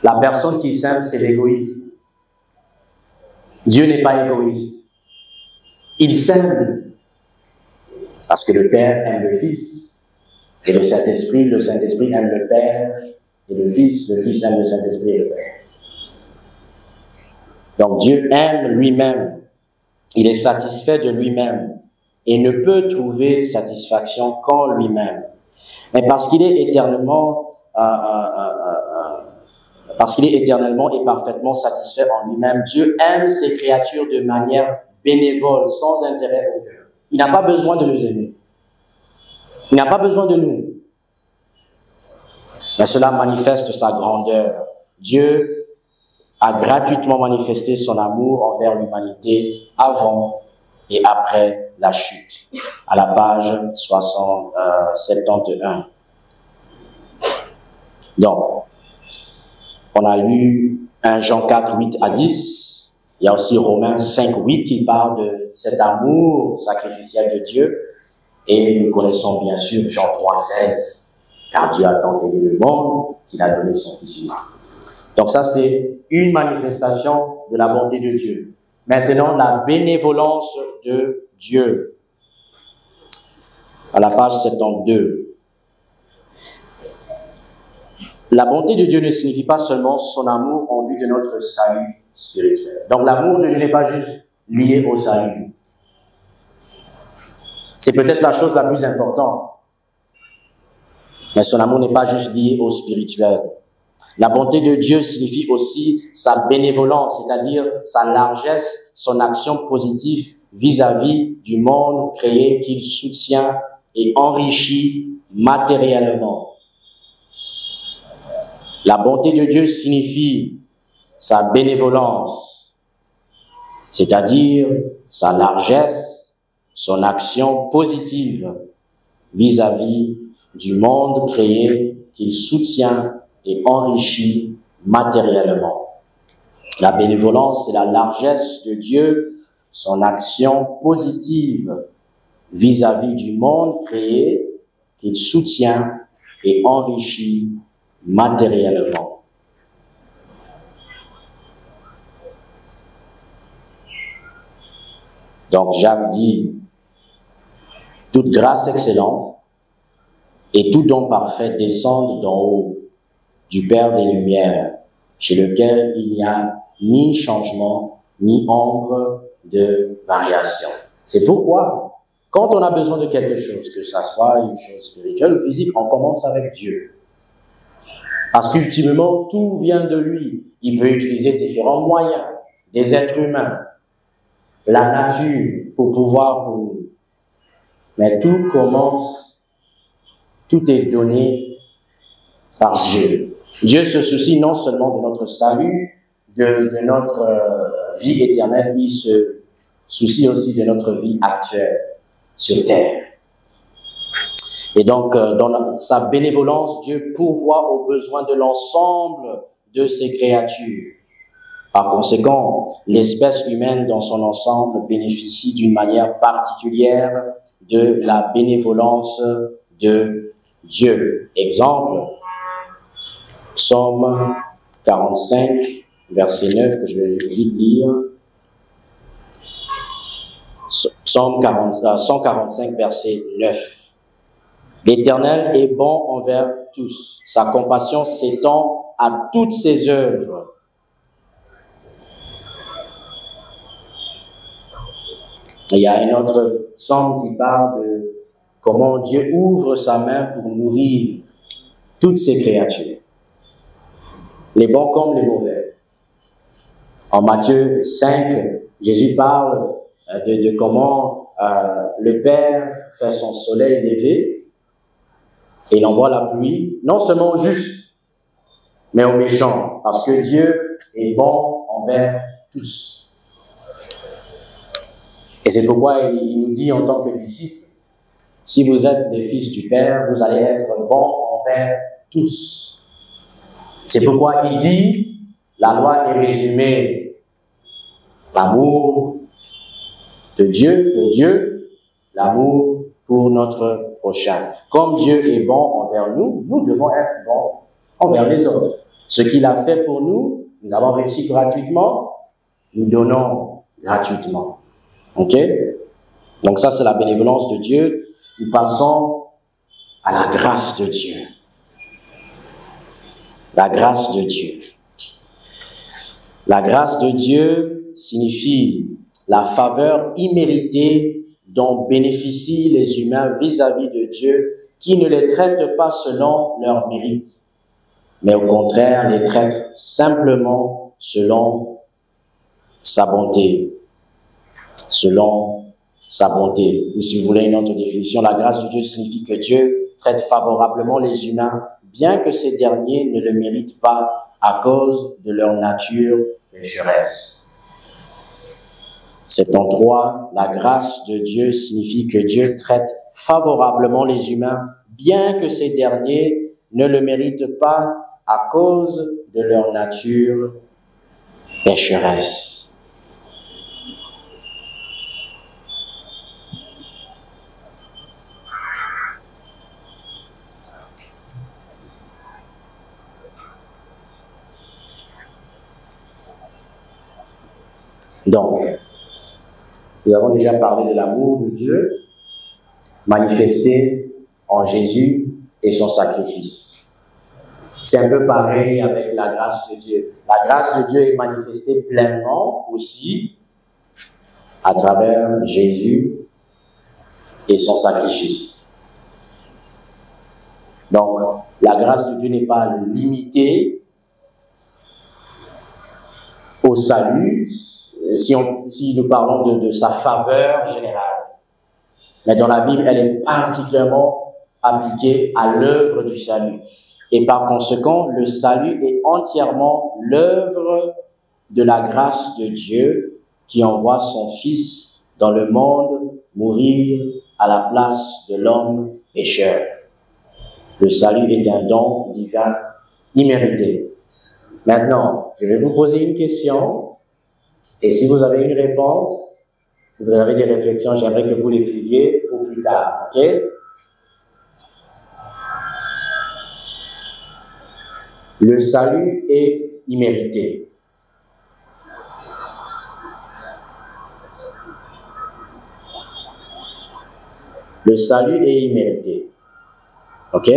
La personne qui s'aime, c'est l'égoïsme. Dieu n'est pas égoïste. Il s'aime parce que le Père aime le Fils. Et le Saint-Esprit aime le Père. Et le Fils aime le Saint-Esprit et le Père. Donc Dieu aime lui-même. Il est satisfait de lui-même. Et ne peut trouver satisfaction qu'en lui-même. Mais parce qu'il est éternellement et parfaitement satisfait en lui-même, Dieu aime ses créatures de manière bénévole, sans intérêt aucun. Il n'a pas besoin de nous aimer. Il n'a pas besoin de nous. Mais cela manifeste sa grandeur. Dieu a gratuitement manifesté son amour envers l'humanité avant et après la chute. À la page 71. Donc, on a lu 1 Jean 4, 8 à 10. Il y a aussi Romains 5, 8 qui parle de cet amour sacrificiel de Dieu. Et nous connaissons bien sûr Jean 3, 16. Car Dieu a tant aimé le monde qu'il a donné son Fils unique. Donc ça, c'est une manifestation de la bonté de Dieu. Maintenant, la bénévolence de Dieu. À la page 72. La bonté de Dieu ne signifie pas seulement son amour en vue de notre salut spirituel. Donc l'amour de Dieu n'est pas juste lié au salut. C'est peut-être la chose la plus importante. Mais son amour n'est pas juste lié au spirituel. La bonté de Dieu signifie aussi sa bénévolence, c'est-à-dire sa largesse, son action positive vis-à-vis du monde créé qu'il soutient et enrichit matériellement. La bonté de Dieu signifie sa bénévolence, c'est-à-dire sa largesse, son action positive vis-à-vis du monde créé qu'il soutient et enrichit matériellement. La bénévolence, c'est la largesse de Dieu, son action positive vis-à-vis du monde créé qu'il soutient et enrichit matériellement. Donc Jacques dit, toute grâce excellente et tout don parfait descendent d'en haut, du Père des Lumières, chez lequel il n'y a ni changement, ni ombre de variation. C'est pourquoi, quand on a besoin de quelque chose, que ça soit une chose spirituelle ou physique, on commence avec Dieu. Parce qu'ultimement, tout vient de lui. Il peut utiliser différents moyens, des êtres humains, la nature pour pouvoir pour nous. Mais tout commence, tout est donné par Dieu. Dieu se soucie non seulement de notre salut, de notre vie éternelle, il se soucie aussi de notre vie actuelle sur terre. Et donc, dans sa bénévolence, Dieu pourvoit aux besoins de l'ensemble de ses créatures. Par conséquent, l'espèce humaine dans son ensemble bénéficie d'une manière particulière de la bénévolence de Dieu. Exemple, Psaume 45, verset 9, que je vais vite lire. Psaume 145, verset 9. L'Éternel est bon envers tous. Sa compassion s'étend à toutes ses œuvres. Il y a un autre psaume qui parle de comment Dieu ouvre sa main pour nourrir toutes ses créatures, les bons comme les mauvais. En Matthieu 5, Jésus parle de comment le Père fait son soleil lever et il envoie la pluie, non seulement aux justes, mais aux méchants, parce que Dieu est bon envers tous. Et c'est pourquoi il nous dit en tant que disciples, si vous êtes les fils du Père, vous allez être bons envers tous. C'est pourquoi il dit, la loi est résumée, l'amour de Dieu pour Dieu, l'amour pour notre prochain. Comme Dieu est bon envers nous, nous devons être bons envers les autres. Ce qu'il a fait pour nous, nous avons reçu gratuitement, nous donnons gratuitement. Ok? Donc ça, c'est la bénévolence de Dieu. Nous passons à la grâce de Dieu. La grâce de Dieu. La grâce de Dieu signifie la faveur imméritée dont bénéficient les humains vis-à-vis de Dieu, qui ne les traite pas selon leur mérite, mais au contraire les traite simplement selon sa bonté. Selon sa bonté. Ou si vous voulez une autre définition, la grâce de Dieu signifie que Dieu traite favorablement les humains, bien que ces derniers ne le méritent pas à cause de leur nature pécheresse. 73, la grâce de Dieu signifie que Dieu traite favorablement les humains, bien que ces derniers ne le méritent pas à cause de leur nature pécheresse. Donc, nous avons déjà parlé de l'amour de Dieu manifesté en Jésus et son sacrifice. C'est un peu pareil avec la grâce de Dieu. La grâce de Dieu est manifestée pleinement aussi à travers Jésus et son sacrifice. Donc, la grâce de Dieu n'est pas limitée au salut, si nous parlons de sa faveur générale. Mais dans la Bible, elle est particulièrement appliquée à l'œuvre du salut. Et par conséquent, le salut est entièrement l'œuvre de la grâce de Dieu qui envoie son Fils dans le monde mourir à la place de l'homme pécheur. Le salut est un don divin immérité. Maintenant, je vais vous poser une question. Et si vous avez une réponse, vous avez des réflexions, j'aimerais que vous l'écriviez pour plus tard, ok? Le salut est immérité. Le salut est immérité. Ok?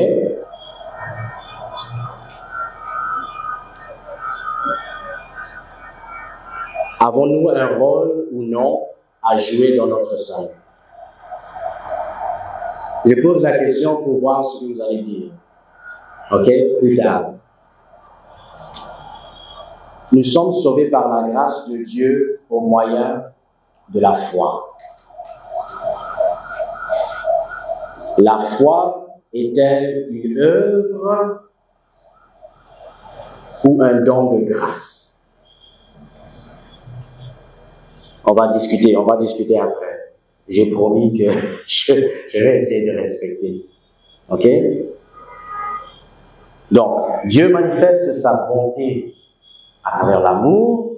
Avons-nous un rôle ou non à jouer dans notre salut? Je pose la question pour voir ce que vous allez dire. Ok? Plus tard. Nous sommes sauvés par la grâce de Dieu au moyen de la foi. La foi est-elle une œuvre ou un don de grâce? On va discuter après. J'ai promis que je vais essayer de respecter. Ok? Donc, Dieu manifeste sa bonté à travers l'amour.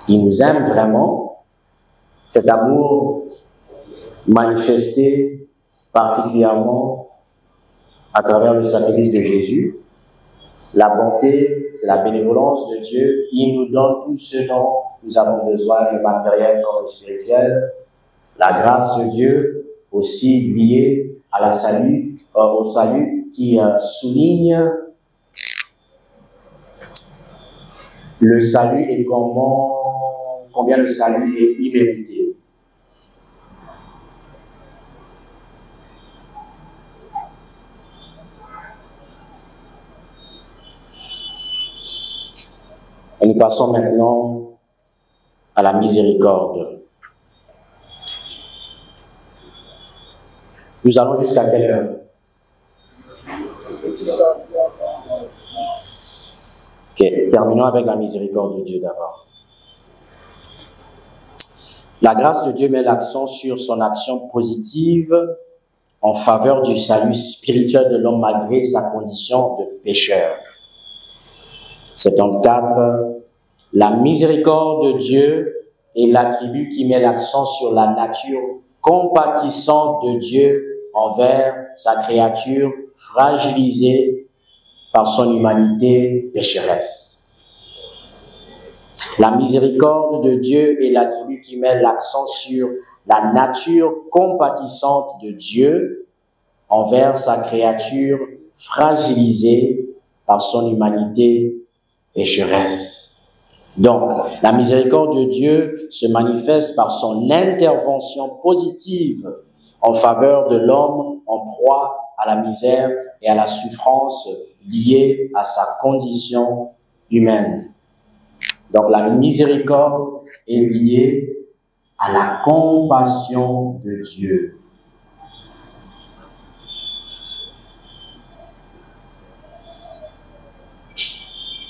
Il nous aime vraiment. Cet amour manifesté particulièrement à travers le sacrifice de Jésus. La bonté, c'est la bénévolence de Dieu. Il nous donne tout ce dont nous avons besoin, le matériel comme le spirituel. La grâce de Dieu, aussi liée à la salut, au salut, qui souligne le salut et combien le salut est immérité. Et nous passons maintenant à la miséricorde. Nous allons jusqu'à quelle heure? Ok, terminons avec la miséricorde de Dieu d'abord. La grâce de Dieu met l'accent sur son action positive en faveur du salut spirituel de l'homme malgré sa condition de pécheur. 74. La miséricorde de Dieu est l'attribut qui met l'accent sur la nature compatissante de Dieu envers sa créature fragilisée par son humanité pécheresse. La miséricorde de Dieu est l'attribut qui met l'accent sur la nature compatissante de Dieu envers sa créature fragilisée par son humanité pécheresse. Donc, la miséricorde de Dieu se manifeste par son intervention positive en faveur de l'homme en proie à la misère et à la souffrance liée à sa condition humaine. Donc, la miséricorde est liée à la compassion de Dieu.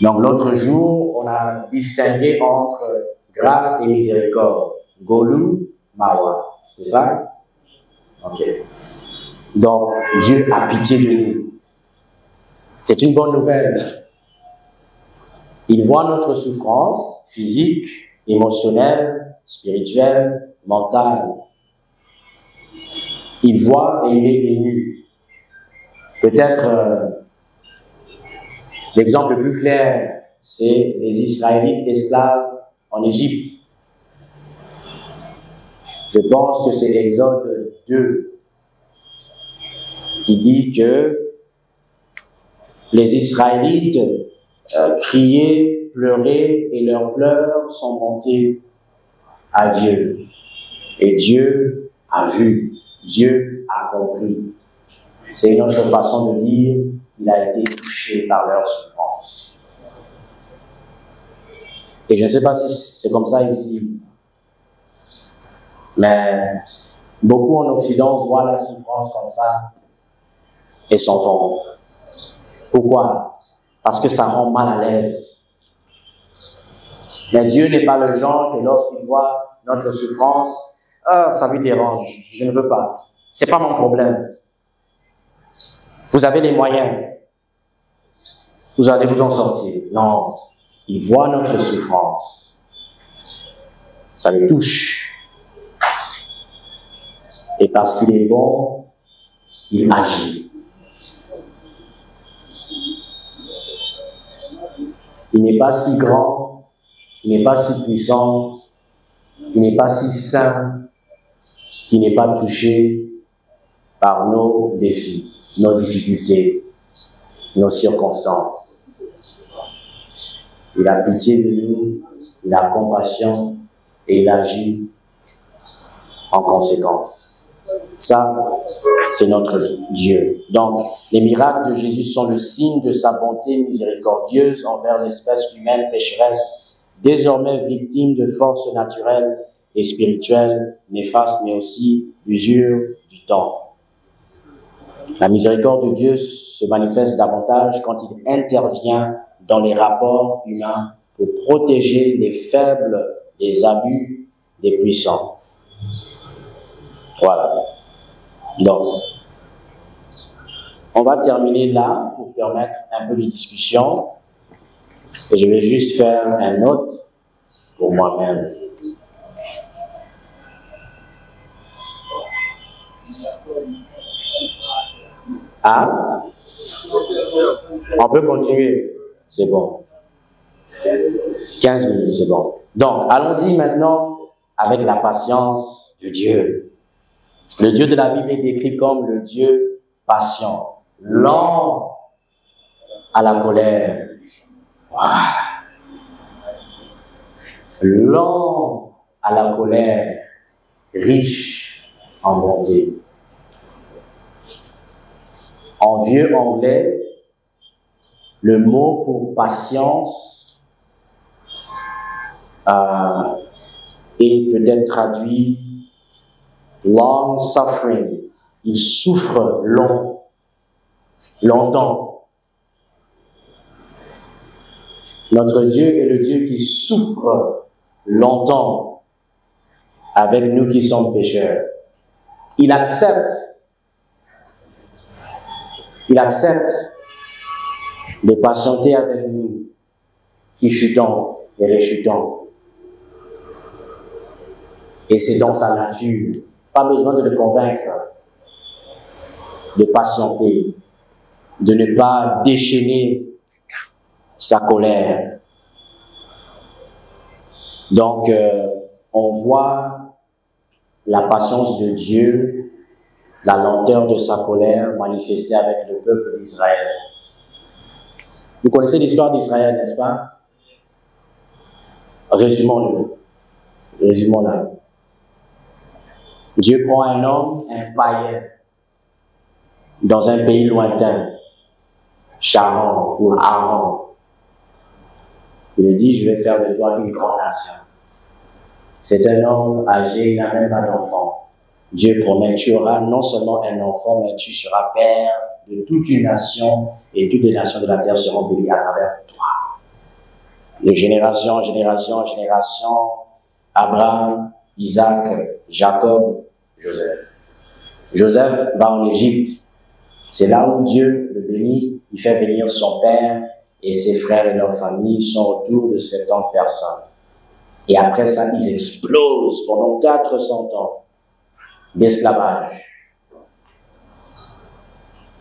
Donc, l'autre jour, on a distingué entre grâce et miséricorde. Golou, Mawa. C'est ça? Ok. Donc, Dieu a pitié de nous. C'est une bonne nouvelle. Il voit notre souffrance physique, émotionnelle, spirituelle, mentale. Il voit et il est ému. Peut-être l'exemple le plus clair, c'est les Israélites esclaves en Égypte. Je pense que c'est Exode 2 qui dit que les Israélites criaient, pleuraient et leurs pleurs sont montés à Dieu. Et Dieu a vu, Dieu a compris. C'est une autre façon de dire qu'il a été touché par leur souffrance. Et je ne sais pas si c'est comme ça ici, mais beaucoup en Occident voient la souffrance comme ça et s'en vont. Pourquoi? Parce que ça rend mal à l'aise. Mais Dieu n'est pas le genre que lorsqu'il voit notre souffrance, ça lui dérange, je ne veux pas. C'est pas mon problème. Vous avez les moyens. Vous allez vous en sortir. Non. Il voit notre souffrance. Ça le touche. Et parce qu'il est bon, il agit. Il n'est pas si grand, il n'est pas si puissant, il n'est pas si saint, qu'il n'est pas touché par nos défis, nos difficultés, nos circonstances. Il a pitié de nous, il a compassion et il agit en conséquence. Ça, c'est notre Dieu. Donc, les miracles de Jésus sont le signe de sa bonté miséricordieuse envers l'espèce humaine pécheresse, désormais victime de forces naturelles et spirituelles néfastes, mais aussi d'usure du temps. La miséricorde de Dieu se manifeste davantage quand il intervient dans les rapports humains pour protéger les faibles des abus des puissants. Voilà. Donc, on va terminer là pour permettre un peu de discussion. Et je vais juste faire un note pour moi-même. Ah, on peut continuer. C'est bon. 15 minutes, c'est bon. Donc, allons-y maintenant avec la patience de Dieu. Le Dieu de la Bible est décrit comme le Dieu patient, lent à la colère. Voilà. Lent à la colère, riche en bonté. En vieux anglais, le mot pour patience est peut-être traduit long suffering. Il souffre longtemps. Notre Dieu est le Dieu qui souffre longtemps avec nous qui sommes pécheurs. Il accepte de patienter avec nous qui chutons et réchutons. Et c'est dans sa nature. Pas besoin de le convaincre de patienter, de ne pas déchaîner sa colère. Donc, on voit la patience de Dieu, la lenteur de sa colère manifestée avec le peuple d'Israël. Vous connaissez l'histoire d'Israël, n'est-ce pas? Résumons-la. Dieu prend un homme, un païen, dans un pays lointain, Charan ou Haran. Il lui dit, je vais faire de toi une grande nation. C'est un homme âgé, il n'a même pas d'enfant. Dieu promet, tu auras non seulement un enfant, mais tu seras père de toute une nation, et toutes les nations de la terre seront bénies à travers toi. De génération en génération en génération, Abraham, Isaac, Jacob, Joseph. Joseph va en Égypte. C'est là où Dieu le bénit. Il fait venir son père et ses frères et leur famille sont autour de 70 personnes. Et après ça, ils explosent pendant 400 ans d'esclavage,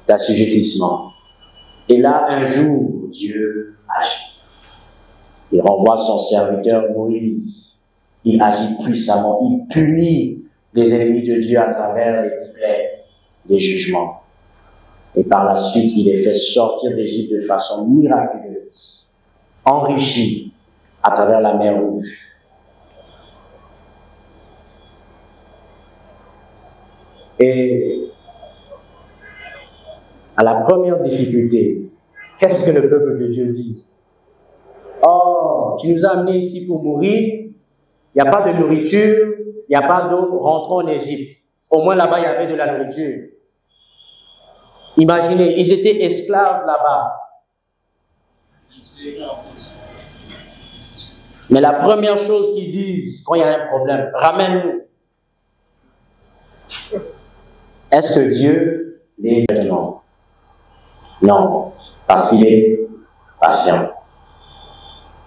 d'assujettissement. Et là, un jour, Dieu agit. Il renvoie son serviteur Moïse. Il agit puissamment. Il punit les ennemis de Dieu à travers les 10 plaies des jugements. Et par la suite, il les fait sortir d'Égypte de façon miraculeuse, enrichi à travers la mer Rouge. Et à la première difficulté, qu'est-ce que le peuple de Dieu dit? Oh, tu nous as amenés ici pour mourir, il n'y a pas de nourriture, il n'y a pas d'eau, rentrons en Égypte. Au moins là-bas, il y avait de la nourriture. Imaginez, ils étaient esclaves là-bas. Mais la première chose qu'ils disent quand il y a un problème, ramène-nous. Est-ce que Dieu les demande? Non, parce qu'il est patient.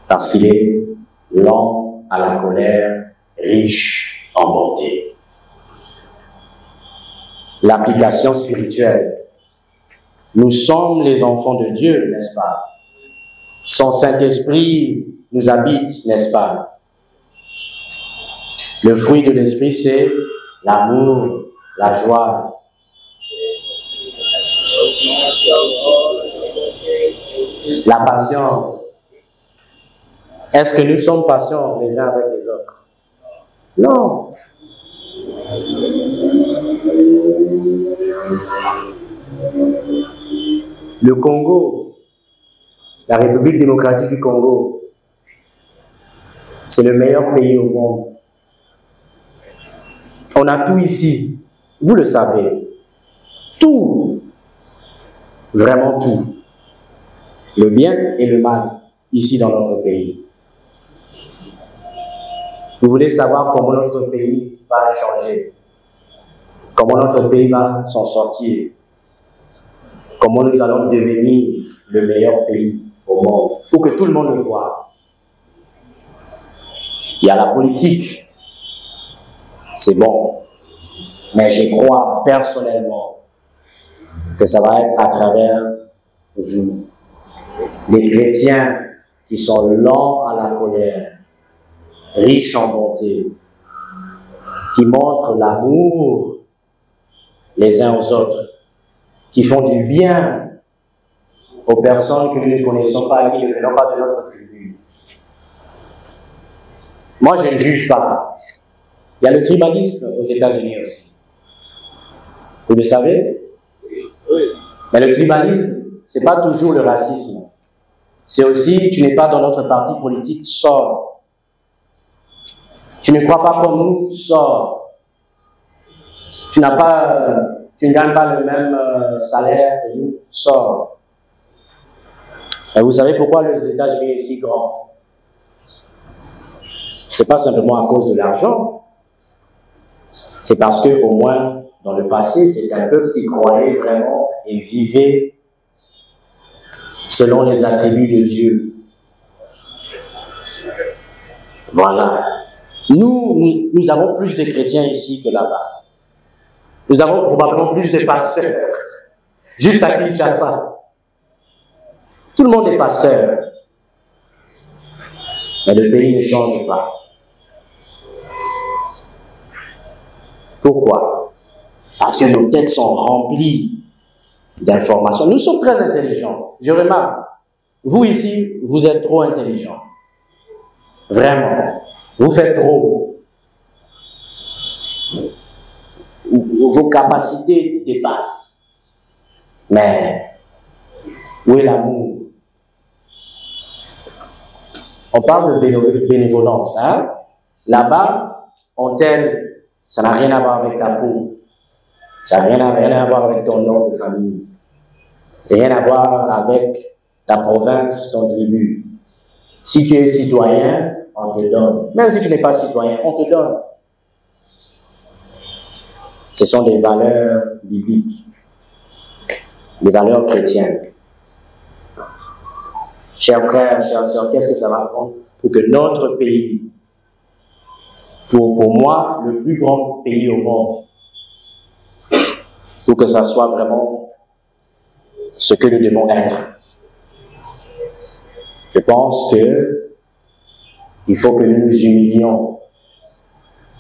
Parce qu'il est lent à la colère, riche en bonté. L'application spirituelle. Nous sommes les enfants de Dieu, n'est-ce pas? Son Saint-Esprit nous habite, n'est-ce pas? Le fruit de l'Esprit, c'est l'amour, la joie. La patience. Est-ce que nous sommes patients les uns avec les autres? Non. Le Congo, la République démocratique du Congo, c'est le meilleur pays au monde. On a tout ici, vous le savez. Tout, vraiment tout. Le bien et le mal, ici dans notre pays. Vous voulez savoir comment notre pays va changer, comment notre pays va s'en sortir, comment nous allons devenir le meilleur pays au monde, pour que tout le monde le voie. Il y a la politique, c'est bon, mais je crois personnellement que ça va être à travers vous, les chrétiens qui sont lents à la colère, riches en bonté, qui montrent l'amour les uns aux autres, qui font du bien aux personnes que nous ne connaissons pas, qui ne venons pas de notre tribu. Moi, je ne juge pas. Il y a le tribalisme aux États-Unis aussi. Vous le savez? Oui. Mais le tribalisme, ce n'est pas toujours le racisme. C'est aussi, tu n'es pas dans notre parti politique, sors. Tu ne crois pas comme nous, sors. Tu ne gagnes pas le même salaire que nous, sors. Et vous savez pourquoi les États-Unis est si grand? C'est pas simplement à cause de l'argent. C'est parce que, au moins, dans le passé, c'était un peuple qui croyait vraiment et vivait selon les attributs de Dieu. Voilà. Nous avons plus de chrétiens ici que là-bas. Nous avons probablement plus de pasteurs, juste à Kinshasa. Tout le monde est pasteur. Mais le pays ne change pas. Pourquoi? Parce que nos têtes sont remplies d'informations. Nous sommes très intelligents. Je remarque, vous ici, vous êtes trop intelligents. Vraiment. Vous faites trop. Vos capacités dépassent. Mais où est l'amour? On parle de bénévolence. Hein? Là-bas, on t'aide. Ça n'a rien à voir avec ta peau. Ça n'a rien à voir avec ton nom de famille. Rien à voir avec ta province, ton tribu. Si tu es citoyen, on te donne. Même si tu n'es pas citoyen, on te donne. Ce sont des valeurs bibliques, des valeurs chrétiennes. Chers frères, chères sœurs, qu'est-ce que ça va prendre pour que notre pays, pour moi, le plus grand pays au monde, pour que ça soit vraiment ce que nous devons être? Je pense que il faut que nous nous humilions,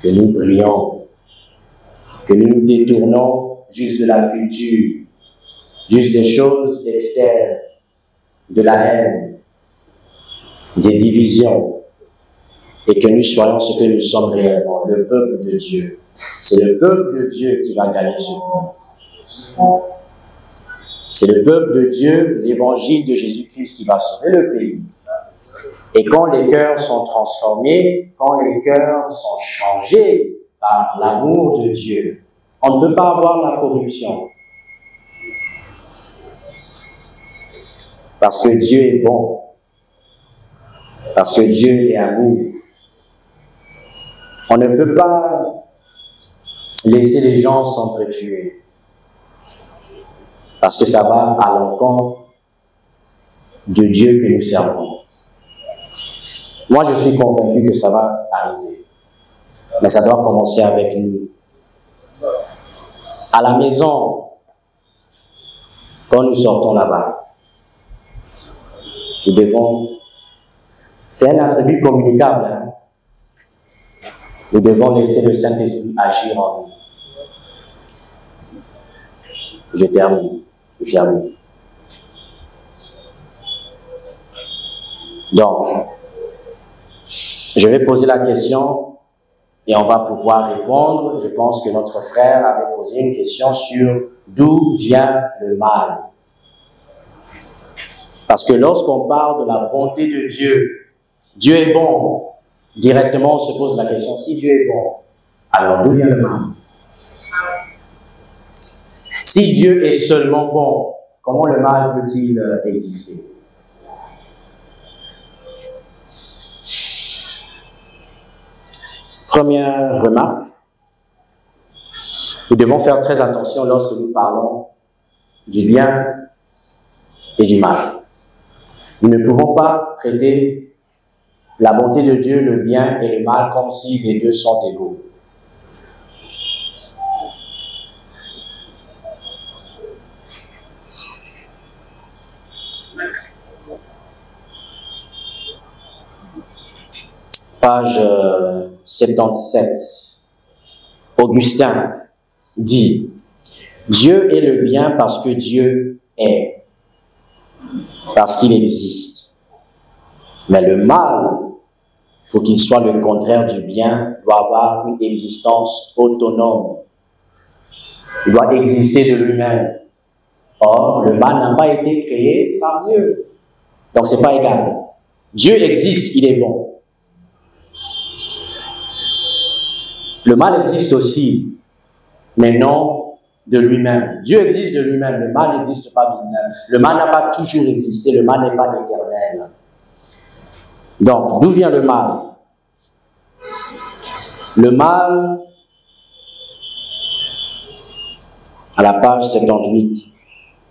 que nous prions, que nous nous détournons juste de la culture, juste des choses externes, de la haine, des divisions, et que nous soyons ce que nous sommes réellement, le peuple de Dieu. C'est le peuple de Dieu qui va gagner ce pays. C'est le peuple de Dieu, l'évangile de Jésus-Christ qui va sauver le pays. Et quand les cœurs sont transformés, quand les cœurs sont changés par l'amour de Dieu, on ne peut pas avoir la corruption. Parce que Dieu est bon. Parce que Dieu est amour. On ne peut pas laisser les gens s'entretuer. Parce que ça va à l'encontre de Dieu que nous servons. Moi, je suis convaincu que ça va arriver. Mais ça doit commencer avec nous. À la maison, quand nous sortons là-bas, nous devons... C'est un attribut communicable. Hein? Nous devons laisser le Saint-Esprit agir en nous. Je termine. Donc, je vais poser la question Et on va pouvoir répondre. Je pense que notre frère avait posé une question sur d'où vient le mal. Parce que lorsqu'on parle de la bonté de Dieu, Dieu est bon. Directement, on se pose la question, si Dieu est bon, alors d'où vient le mal? Si Dieu est seulement bon, comment le mal peut-il exister? Première remarque, nous devons faire très attention lorsque nous parlons du bien et du mal. Nous ne pouvons pas traiter la bonté de Dieu, le bien et le mal comme si les deux sont égaux. Page 77. Augustin dit, Dieu est le bien parce que Dieu est, parce qu'il existe. Mais le mal, pour qu'il soit le contraire du bien, doit avoir une existence autonome. Il doit exister de lui-même. Or, le mal n'a pas été créé par Dieu. Donc, c'est pas égal. Dieu existe, il est bon. Le mal existe aussi, mais non de lui-même. Dieu existe de lui-même, le mal n'existe pas de lui-même. Le mal n'a pas toujours existé, le mal n'est pas éternel. Donc, d'où vient le mal? Le mal, à la page 78,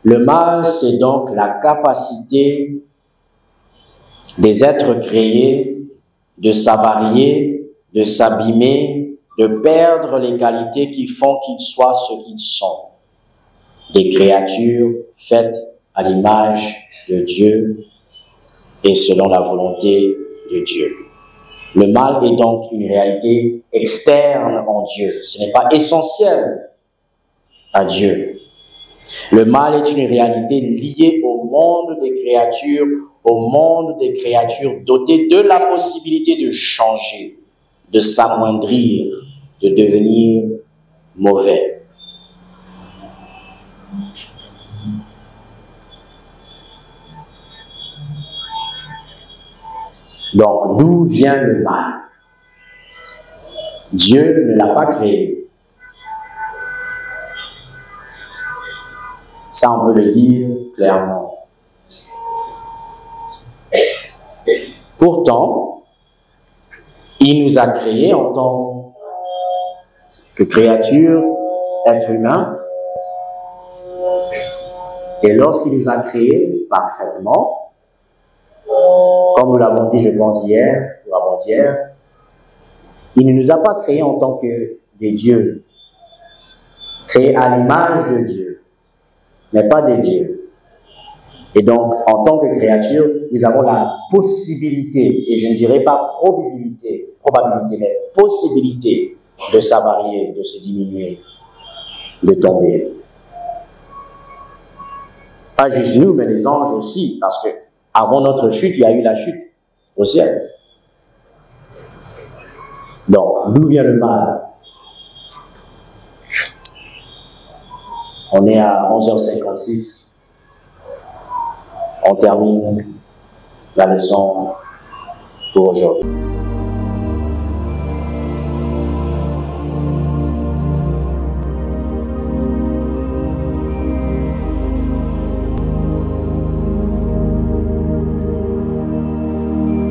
le mal, c'est donc la capacité des êtres créés de s'avarier, de s'abîmer, de perdre les qualités qui font qu'ils soient ce qu'ils sont. Des créatures faites à l'image de Dieu et selon la volonté de Dieu. Le mal est donc une réalité externe en Dieu. Ce n'est pas essentiel à Dieu. Le mal est une réalité liée au monde des créatures dotées de la possibilité de changer, de s'amoindrir, de devenir mauvais. Donc, d'où vient le mal? Dieu ne l'a pas créé. Ça, on peut le dire clairement. Pourtant, il nous a créés en tant que créatures, êtres humains. Et lorsqu'il nous a créés parfaitement, comme nous l'avons dit, je pense, hier ou avant-hier, il ne nous a pas créés en tant que des dieux, créés à l'image de Dieu, mais pas des dieux. Et donc, en tant que créature, nous avons la possibilité, et je ne dirais pas probabilité, mais possibilité de s'avarier, de se diminuer, de tomber. Pas juste nous, mais les anges aussi, parce que avant notre chute, il y a eu la chute au ciel. Donc, d'où vient le mal? On est à 11h56. On termine la leçon pour aujourd'hui.